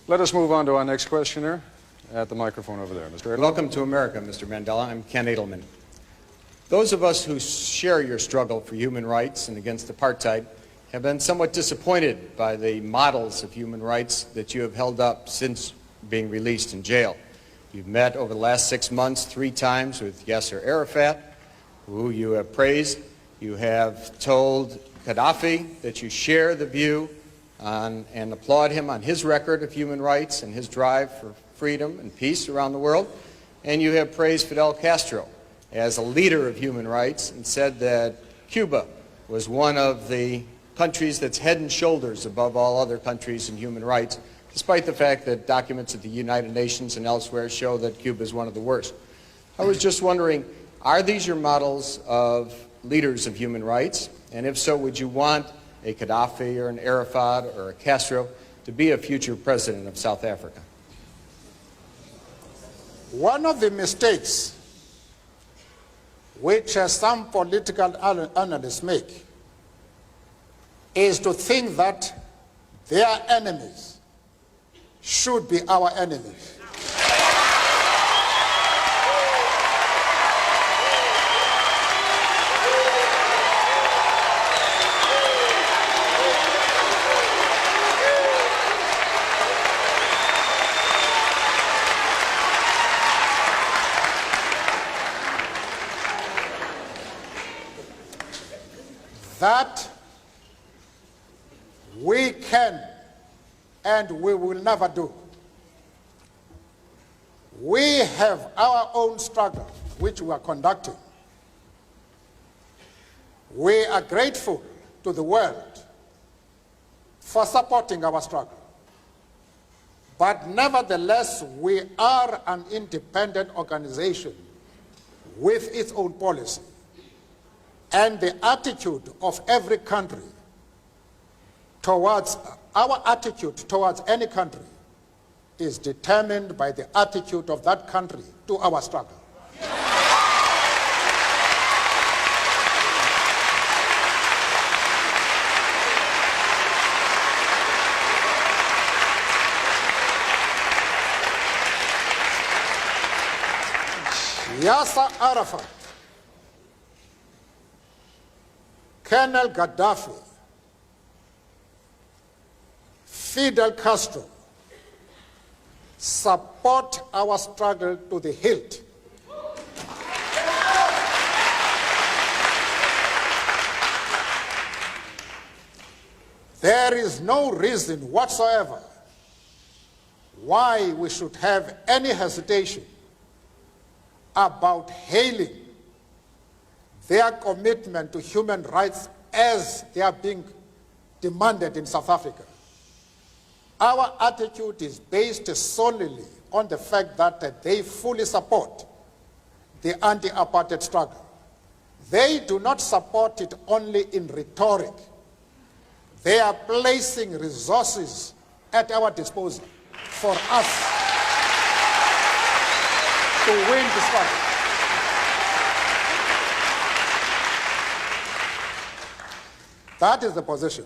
Let us move on to our next questioner at the microphone over there. Mr. Edelman. Welcome to America, Mr. Mandela. I'm Ken Edelman. Those of us who share your struggle for human rights and against apartheid have been somewhat disappointed by the models of human rights that you have held up since being released in jail. You've met over the last 6 months 3 times with Yasser Arafat, who you have praised. You have told Gaddafi that you share the view on, and applaud him on his record of human rights and his drive for freedom and peace around the world. And you have praised Fidel Castro as a leader of human rights and said that Cuba was one of the countries that's head and shoulders above all other countries in human rights, despite the fact that documents at the United Nations and elsewhere show that Cuba is one of the worst. I was just wondering, are these your models of leaders of human rights? And if so, would you want a Gaddafi or an Arafat or a Castro to be a future president of South Africa? One of the mistakes which some political analysts make is to think that their enemies should be our enemies. That we can and we will never do. We have our own struggle which we are conducting. We are grateful to the world for supporting our struggle. But nevertheless, we are an independent organization with its own policy. And the attitude of every country towards, our attitude towards any country is determined by the attitude of that country to our struggle. Yasser Arafat, Colonel Gaddafi, Fidel Castro support our struggle to the hilt. There is no reason whatsoever why we should have any hesitation about hailing their commitment to human rights as they are being demanded in South Africa. Our attitude is based solely on the fact that they fully support the anti-apartheid struggle. They do not support it only in rhetoric. They are placing resources at our disposal for us to win the struggle. That is the position.